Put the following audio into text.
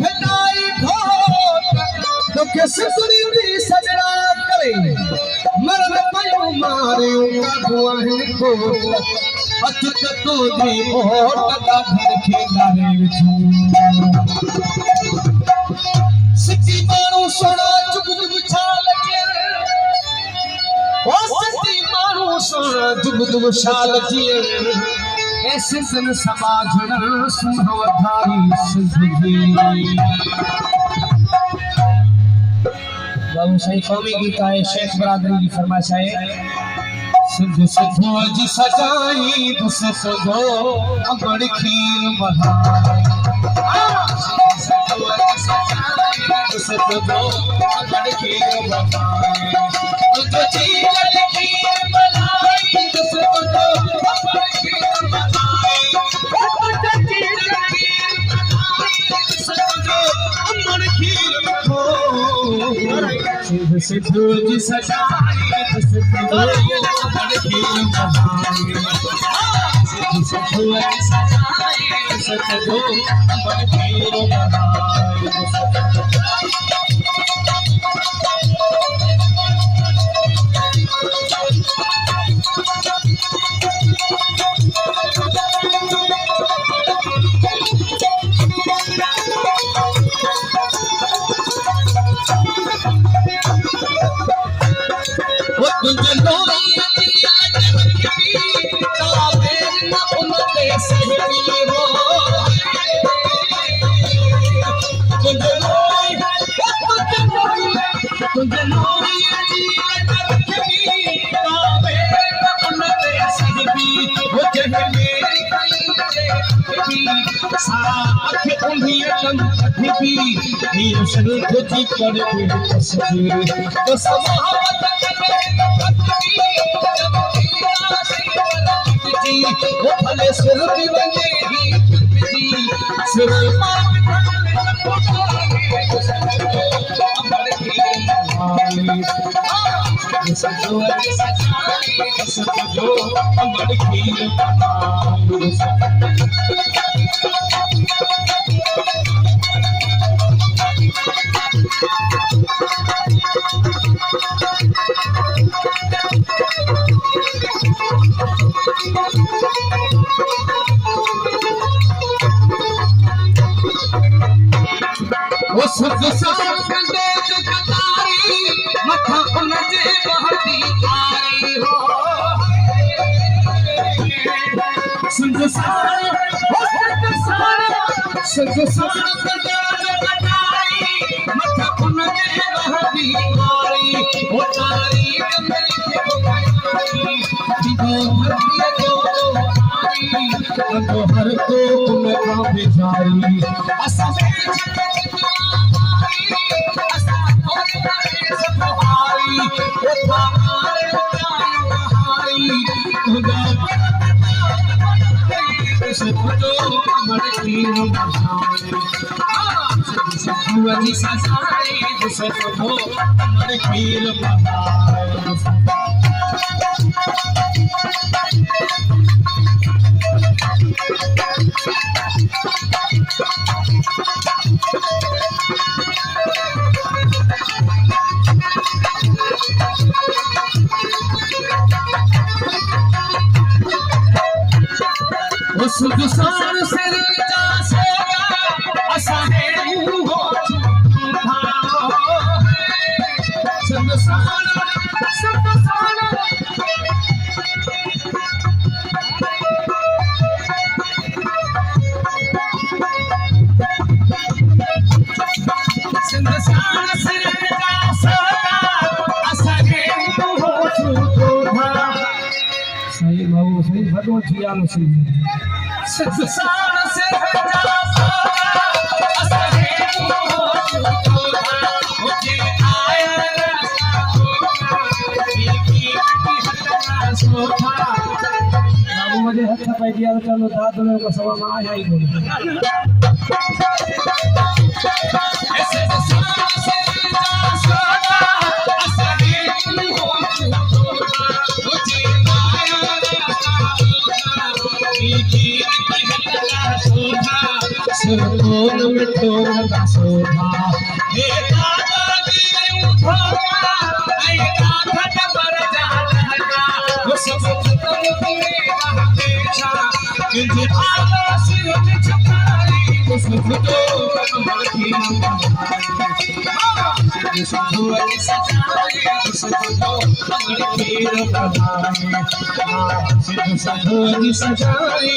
भेटाई घोट तो कैसे सुनी सजना करे मरन पयो मारे का बुआन को अचुत तो दी ओट का घर खेलारे विचू सिटी मारू सोना चुग चुग छाल के ओ सिटी मारू सोना चुग चुग छाल के ऐसे सन समाजना सुहवधारी सिद्धि बाबू शाही कौमी गीत आए शेख बरादरी की फरमाइश है सिद्ध सिद्धो जी सजाई दुस सजो अबड़ खीर बहाई सिद्धो जी सजाई दुस सजो अबड़ खीर बहाई तुझो चीज खीर बहाई दुस सजो अबड़ खीर बहाई तुझो चीज खीर बहाई दुस सजो अबड़ खीर बहाई सिद्ध सिद्धो जी सजाई दुस सजो अबड़ खीर बहाई सिद्ध सिद्धो जी सजाई दुस सजो अबड़ खीर बहाई हर को में का बिजारी असा मुझे हथ पे दिया चलो दाद में को सवा में आया ही बोले सुरतोन मिठो सोधा हे दादाजी उठोगा ऐ गाथन पर जालगा वो सब खत्म मेरा पेशा किंतु आला सिर छपाई वो सब तो बाकी सजाए सजाए सजाए